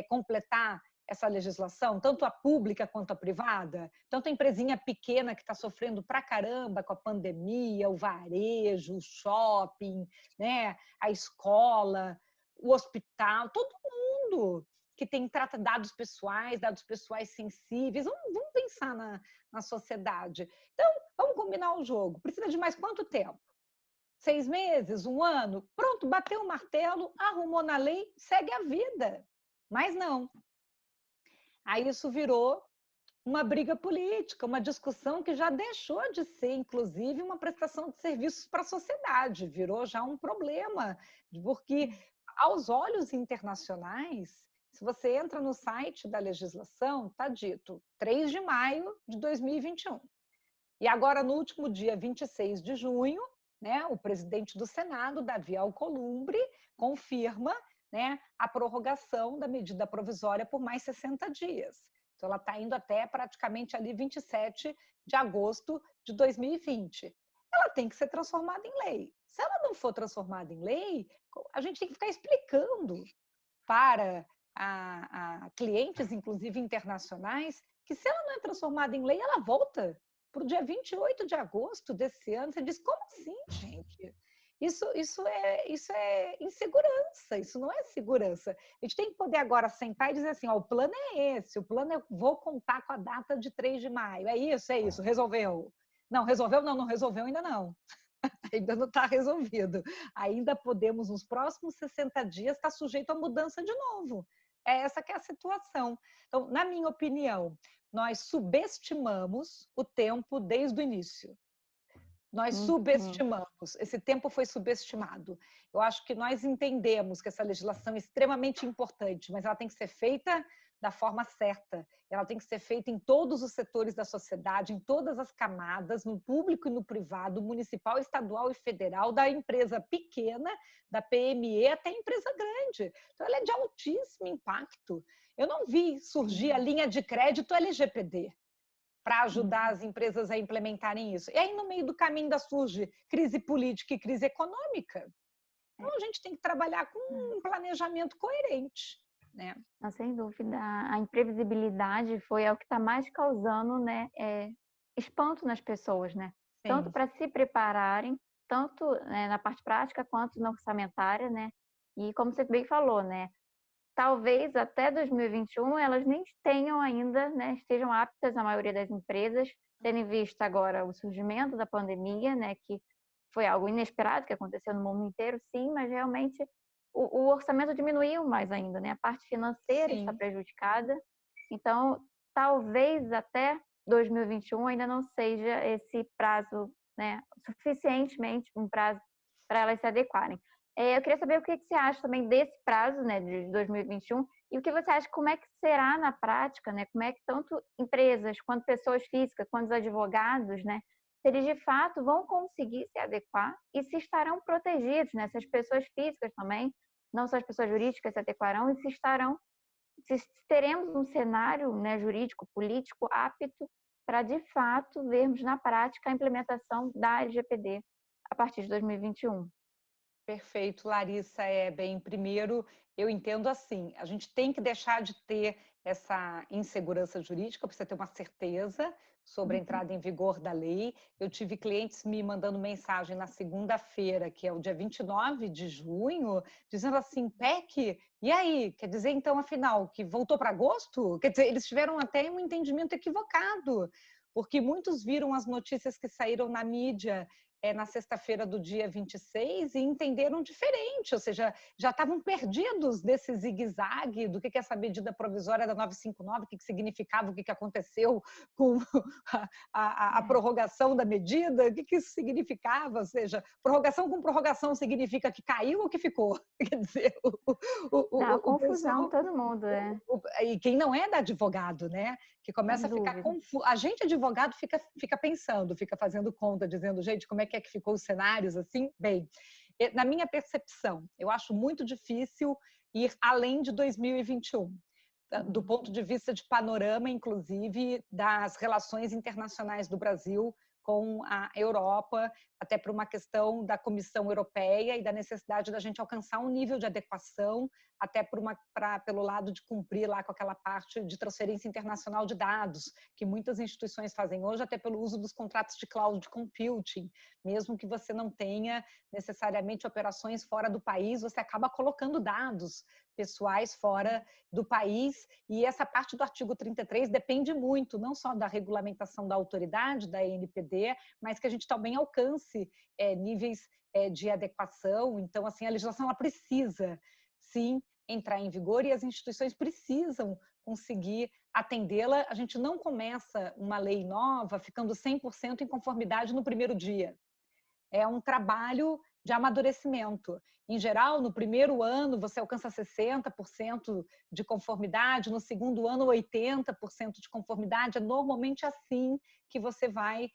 completar essa legislação, tanto a pública quanto a privada? Tanto a empresinha pequena que está sofrendo pra caramba com a pandemia, o varejo, o shopping, né, a escola, o hospital, todo mundo que trata dados pessoais sensíveis. Vamos pensar na sociedade. Então, vamos combinar o jogo. Precisa de mais quanto tempo? 6 meses? 1 ano? Pronto, bateu o martelo, arrumou na lei, segue a vida. Mas não. Aí isso virou uma briga política, uma discussão que já deixou de ser, inclusive, uma prestação de serviços para a sociedade, virou já um problema, porque aos olhos internacionais, se você entra no site da legislação, está dito 3 de maio de 2021. E agora, no último dia 26 de junho, né, o presidente do Senado, Davi Alcolumbre, confirma, né, a prorrogação da medida provisória por mais 60 dias. Então, ela está indo até praticamente ali 27 de agosto de 2020. Ela tem que ser transformada em lei. Se ela não for transformada em lei, a gente tem que ficar explicando para a clientes, inclusive internacionais, que se ela não é transformada em lei, ela volta para o dia 28 de agosto desse ano. Você diz, como assim, gente? Isso é insegurança, isso não é segurança. A gente tem que poder agora sentar e dizer assim, o plano é esse, o plano vou contar com a data de 3 de maio, é isso, resolveu. Não, resolveu? Não resolveu ainda não. Ainda não está resolvido. Ainda podemos, nos próximos 60 dias, estar sujeito a mudança de novo. Essa que é a situação. Então, na minha opinião, nós subestimamos o tempo desde o início. Nós subestimamos, esse tempo foi subestimado. Eu acho que nós entendemos que essa legislação é extremamente importante, mas ela tem que ser feita da forma certa. Ela tem que ser feita em todos os setores da sociedade, em todas as camadas, no público e no privado, municipal, estadual e federal, da empresa pequena, da PME até a empresa grande. Então, ela é de altíssimo impacto. Eu não vi surgir a linha de crédito LGPD para ajudar as empresas a implementarem isso. E aí, no meio do caminho, surge crise política e crise econômica. Então, a gente tem que trabalhar com um planejamento coerente. Né? Sem dúvida. A imprevisibilidade foi o que está mais causando, né, espanto nas pessoas, né? Tanto para se prepararem, tanto na parte prática quanto na orçamentária, né? E como você bem falou, né? Talvez até 2021 elas nem tenham ainda, né, estejam aptas, a maioria das empresas, tendo em vista agora o surgimento da pandemia, né, que foi algo inesperado que aconteceu no mundo inteiro, sim, mas realmente o orçamento diminuiu mais ainda, né? A parte financeira está Sim. prejudicada. Então, talvez até 2021 ainda não seja esse prazo, né, suficientemente um prazo para elas se adequarem. Eu queria saber o que você acha também desse prazo, né, de 2021, e o que você acha, como é que será na prática, né? Como é que tanto empresas, quanto pessoas físicas, quanto os advogados, né, se eles de fato vão conseguir se adequar e se estarão protegidos, né? Se as pessoas físicas também, não só as pessoas jurídicas se adequarão e se teremos um cenário, né, jurídico, político apto para de fato vermos na prática a implementação da LGPD a partir de 2021. Perfeito, Larissa. Bem, primeiro, eu entendo assim, a gente tem que deixar de ter essa insegurança jurídica, precisa ter uma certeza sobre a entrada em vigor da lei. Eu tive clientes me mandando mensagem na segunda-feira, que é o dia 29 de junho, dizendo assim, PEC, e aí? Quer dizer, então, afinal, que voltou para agosto? Quer dizer, eles tiveram até um entendimento equivocado, porque muitos viram as notícias que saíram na mídia na sexta-feira do dia 26 e entenderam diferente, ou seja, já estavam perdidos desse zigue-zague do que é essa medida provisória da 959, o que significava, o que aconteceu com a prorrogação da medida, o que isso significava, ou seja, prorrogação com prorrogação significa que caiu ou que ficou? Quer dizer, Dá o confusão pessoal, todo mundo, né? E quem não é da advogado, né? Que começa Sem a ficar dúvida. confuso. A gente, advogado, fica pensando, fica fazendo conta, dizendo, gente, como é que ficou os cenários assim? Bem, na minha percepção, eu acho muito difícil ir além de 2021, do ponto de vista de panorama, inclusive, das relações internacionais do Brasil com a Europa, até por uma questão da Comissão Europeia e da necessidade da gente alcançar um nível de adequação, até pelo lado de cumprir lá com aquela parte de transferência internacional de dados, que muitas instituições fazem hoje, até pelo uso dos contratos de cloud computing. Mesmo que você não tenha necessariamente operações fora do país, você acaba colocando dados pessoais fora do país, e essa parte do artigo 33 depende muito, não só da regulamentação da autoridade, da ANPD, mas que a gente também alcance níveis de adequação. Então, assim, a legislação ela precisa, sim, entrar em vigor e as instituições precisam conseguir atendê-la. A gente não começa uma lei nova ficando 100% em conformidade no primeiro dia. É um trabalho de amadurecimento. Em geral, no primeiro ano, você alcança 60% de conformidade, no segundo ano, 80% de conformidade. É normalmente assim que você vai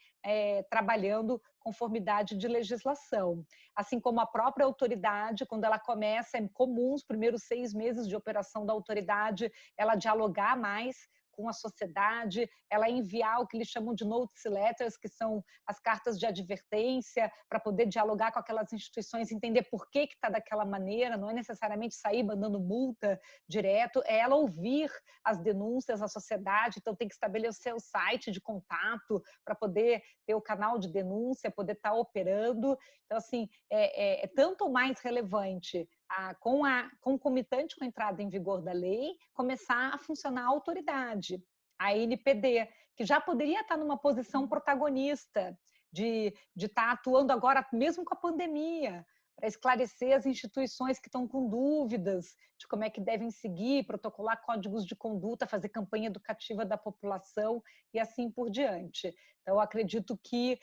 trabalhando conformidade de legislação. Assim como a própria autoridade, quando ela começa, é comum os primeiros 6 meses de operação da autoridade, ela dialogar mais com a sociedade, ela enviar o que eles chamam de notice letters, que são as cartas de advertência, para poder dialogar com aquelas instituições, entender por que está daquela maneira, não é necessariamente sair mandando multa direto, é ela ouvir as denúncias da sociedade, então tem que estabelecer o site de contato para poder ter o canal de denúncia, poder estar operando. Então, assim, é tanto mais relevante concomitante com a entrada em vigor da lei, começar a funcionar a autoridade, a ANPD, que já poderia estar numa posição protagonista de estar atuando agora, mesmo com a pandemia, para esclarecer as instituições que estão com dúvidas de como é que devem seguir, protocolar códigos de conduta, fazer campanha educativa da população e assim por diante. Então, eu acredito que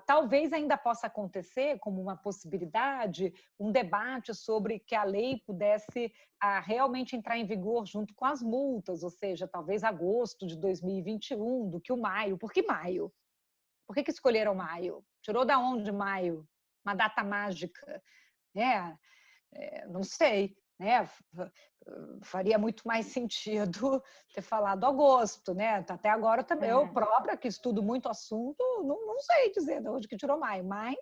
talvez ainda possa acontecer, como uma possibilidade, um debate sobre que a lei pudesse realmente entrar em vigor junto com as multas, ou seja, talvez agosto de 2021, do que o maio. Por que maio? Por que escolheram maio? Tirou da onde maio? Uma data mágica? Não sei, né? Faria muito mais sentido ter falado agosto, né? Até agora também eu própria, que estudo muito assunto, não sei dizer de onde que tirou maio, mas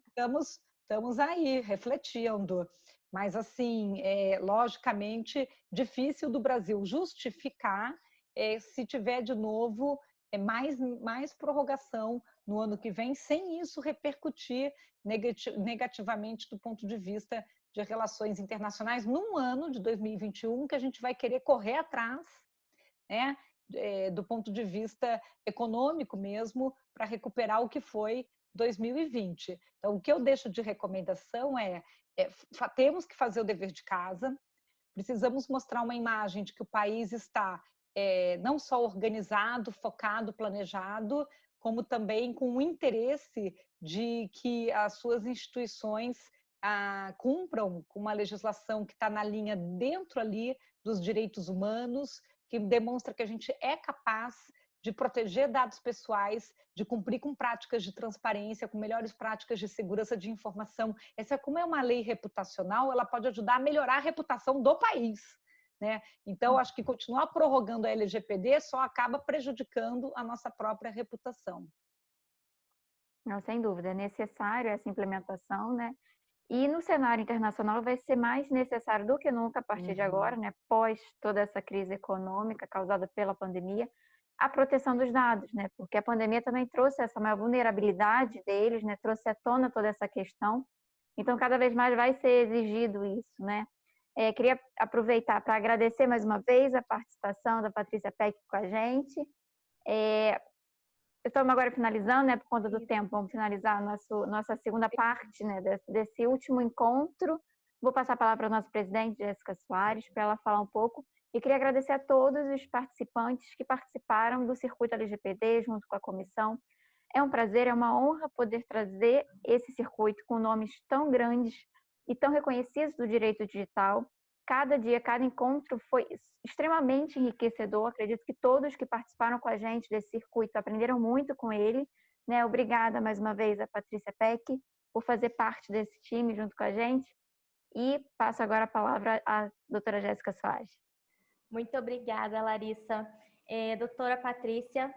estamos aí refletindo. Mas, assim, logicamente, difícil do Brasil justificar se tiver de novo mais prorrogação no ano que vem, sem isso repercutir negativamente do ponto de vista de relações internacionais, num ano de 2021 que a gente vai querer correr atrás, né, do ponto de vista econômico mesmo, para recuperar o que foi 2020. Então, o que eu deixo de recomendação temos que fazer o dever de casa, precisamos mostrar uma imagem de que o país está não só organizado, focado, planejado, como também com o interesse de que as suas instituições cumpram com uma legislação que está na linha dentro ali dos direitos humanos, que demonstra que a gente é capaz de proteger dados pessoais, de cumprir com práticas de transparência, com melhores práticas de segurança de informação. Como é uma lei reputacional, ela pode ajudar a melhorar a reputação do país, né? Então, acho que continuar prorrogando a LGPD só acaba prejudicando a nossa própria reputação. Não, sem dúvida, é necessário essa implementação, né? E no cenário internacional vai ser mais necessário do que nunca a partir de agora, né? Pós toda essa crise econômica causada pela pandemia, a proteção dos dados, né? Porque a pandemia também trouxe essa maior vulnerabilidade deles, né? Trouxe à tona toda essa questão. Então, cada vez mais vai ser exigido isso, né? Queria aproveitar para agradecer mais uma vez a participação da Patrícia Peck com a gente. Estamos agora finalizando, né? Por conta do tempo, vamos finalizar nossa segunda parte, né? Desse último encontro. Vou passar a palavra para a nossa presidente, Jéssica Soares, para ela falar um pouco. E queria agradecer a todos os participantes que participaram do Circuito LGPD junto com a comissão. É um prazer, é uma honra poder trazer esse circuito com nomes tão grandes e tão reconhecidos do direito digital. Cada dia, cada encontro foi extremamente enriquecedor. Acredito que todos que participaram com a gente desse circuito aprenderam muito com ele, né? Obrigada mais uma vez a Patrícia Peck por fazer parte desse time junto com a gente. E passo agora a palavra à doutora Jéssica Soares. Muito obrigada, Larissa. Doutora Patrícia,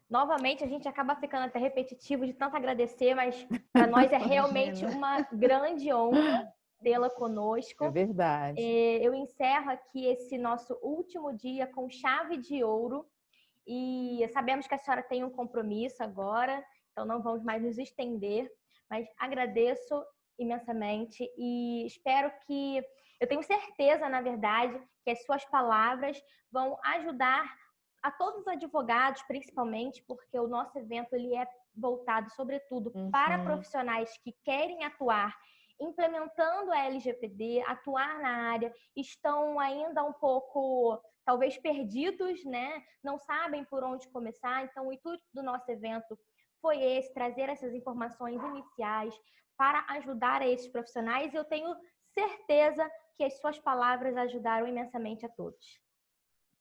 novamente a gente acaba ficando até repetitivo de tanto agradecer, mas para nós é realmente uma grande honra tê-la conosco. É verdade. Eu encerro aqui esse nosso último dia com chave de ouro e sabemos que a senhora tem um compromisso agora, então não vamos mais nos estender, mas agradeço imensamente e eu tenho certeza, na verdade, que as suas palavras vão ajudar a todos os advogados, principalmente, porque o nosso evento ele é voltado, sobretudo, para profissionais que querem atuar implementando a LGPD, atuar na área, estão ainda um pouco, talvez, perdidos, né? Não sabem por onde começar. Então, o intuito do nosso evento foi esse, trazer essas informações iniciais para ajudar a esses profissionais. E eu tenho certeza que as suas palavras ajudaram imensamente a todos.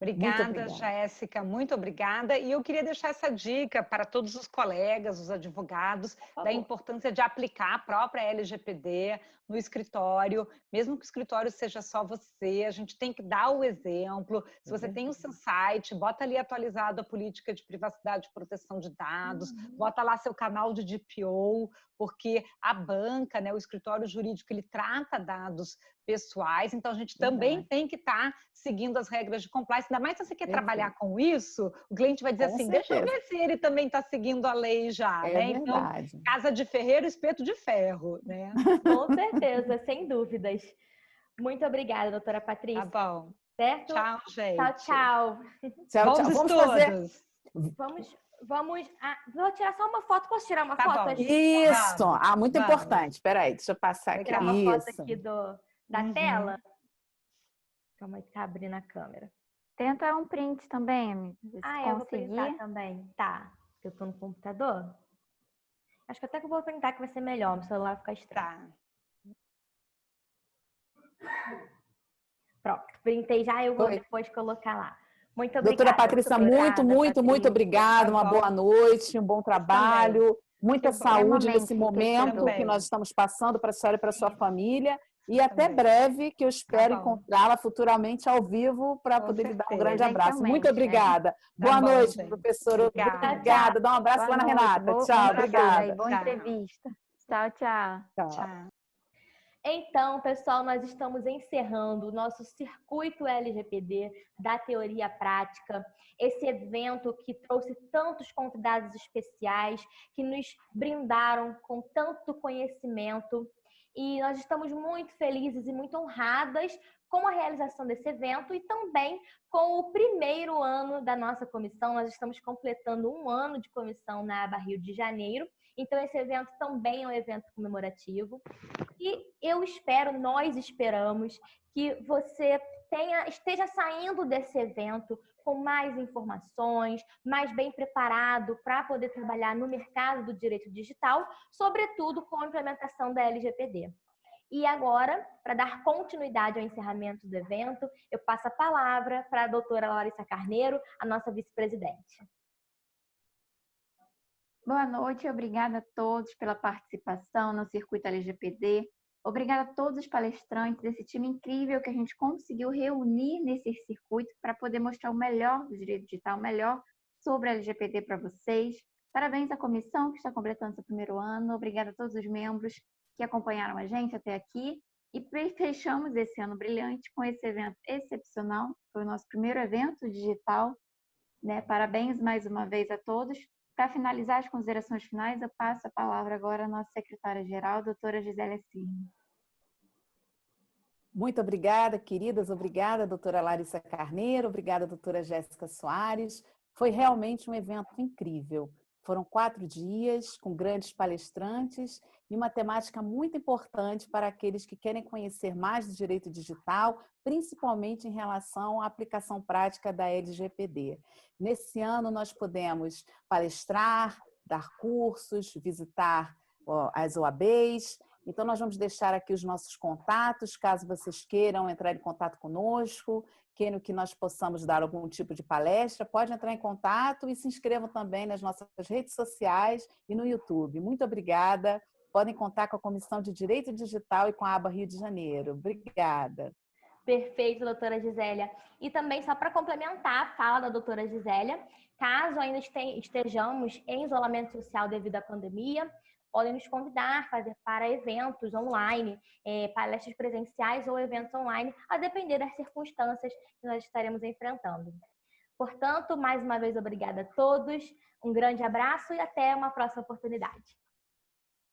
Obrigada, Jéssica, muito obrigada. E eu queria deixar essa dica para todos os colegas, os advogados, da importância de aplicar a própria LGPD no escritório, mesmo que o escritório seja só você, a gente tem que dar o exemplo. Se você tem o seu site, bota ali atualizado a política de privacidade e proteção de dados, bota lá seu canal de DPO, porque a banca, né, o escritório jurídico, ele trata dados pessoais, então a gente também tem que estar seguindo as regras de compliance, ainda mais se você quer trabalhar com isso, o cliente vai dizer assim, deixa eu ver se ele também está seguindo a lei já, né? Verdade. Então, casa de ferreiro, espeto de ferro, né? Com certeza, sem dúvidas. Muito obrigada, doutora Patrícia. Tá bom. Certo? Tchau, gente. Tchau, tchau. Tchau, tchau. Vamos fazer... Vou tirar só uma foto. Posso tirar uma foto? Bom. Isso! Muito importante. Espera aí, deixa eu passar aqui. Tirar uma foto aqui da tela. Calma aí, tá abrindo a câmera. Tenta um print também, amiga. Eu vou printar também. Tá. Eu tô no computador. Acho que até que eu vou printar que vai ser melhor. Meu celular fica estranho. Pronto. Printei já, eu vou depois colocar lá. Muito obrigada. Doutora Patrícia, muito obrigada. Uma boa noite, um bom trabalho. Muita saúde nesse momento que nós estamos passando para a senhora e para a sua família. E até breve, que eu espero encontrá-la futuramente ao vivo para poder lhe dar um grande abraço. Muito obrigada. Boa noite, professora. Obrigada. Dá um abraço lá na Renata. Tchau, obrigada. Boa entrevista. Tchau, tchau. Tchau. Então, pessoal, nós estamos encerrando o nosso circuito LGPD da teoria à prática, esse evento que trouxe tantos convidados especiais, que nos brindaram com tanto conhecimento. E nós estamos muito felizes e muito honradas com a realização desse evento e também com o primeiro ano da nossa comissão. Nós estamos completando 1 ano de comissão na aba Rio de Janeiro. Então, esse evento também é um evento comemorativo. E eu espero, nós esperamos, que você esteja saindo desse evento com mais informações, mais bem preparado para poder trabalhar no mercado do direito digital, sobretudo com a implementação da LGPD. E agora, para dar continuidade ao encerramento do evento, eu passo a palavra para a doutora Larissa Carneiro, a nossa vice-presidente. Boa noite, obrigada a todos pela participação no Circuito LGPD. Obrigada a todos os palestrantes, esse time incrível que a gente conseguiu reunir nesse circuito para poder mostrar o melhor do direito digital, o melhor sobre a LGPD para vocês. Parabéns à comissão que está completando seu primeiro ano. Obrigada a todos os membros que acompanharam a gente até aqui. E fechamos esse ano brilhante com esse evento excepcional. Foi o nosso primeiro evento digital, né? Parabéns mais uma vez a todos. Para finalizar as considerações finais, eu passo a palavra agora à nossa secretária-geral, doutora Gisélia Cirne. Muito obrigada, queridas. Obrigada, doutora Larissa Carneiro. Obrigada, doutora Jéssica Soares. Foi realmente um evento incrível. Foram 4 dias com grandes palestrantes e uma temática muito importante para aqueles que querem conhecer mais do direito digital, principalmente em relação à aplicação prática da LGPD. Nesse ano, nós pudemos palestrar, dar cursos, visitar as OABs. Então, nós vamos deixar aqui os nossos contatos, caso vocês queiram entrar em contato conosco, queiram que nós possamos dar algum tipo de palestra, pode entrar em contato e se inscrevam também nas nossas redes sociais e no YouTube. Muito obrigada. Podem contar com a Comissão de Direito Digital e com a aba Rio de Janeiro. Obrigada. Perfeito, doutora Gisélia. E também, só para complementar a fala da doutora Gisélia, caso ainda estejamos em isolamento social devido à pandemia, podem nos convidar para eventos online, palestras presenciais ou eventos online, a depender das circunstâncias que nós estaremos enfrentando. Portanto, mais uma vez, obrigada a todos, um grande abraço e até uma próxima oportunidade.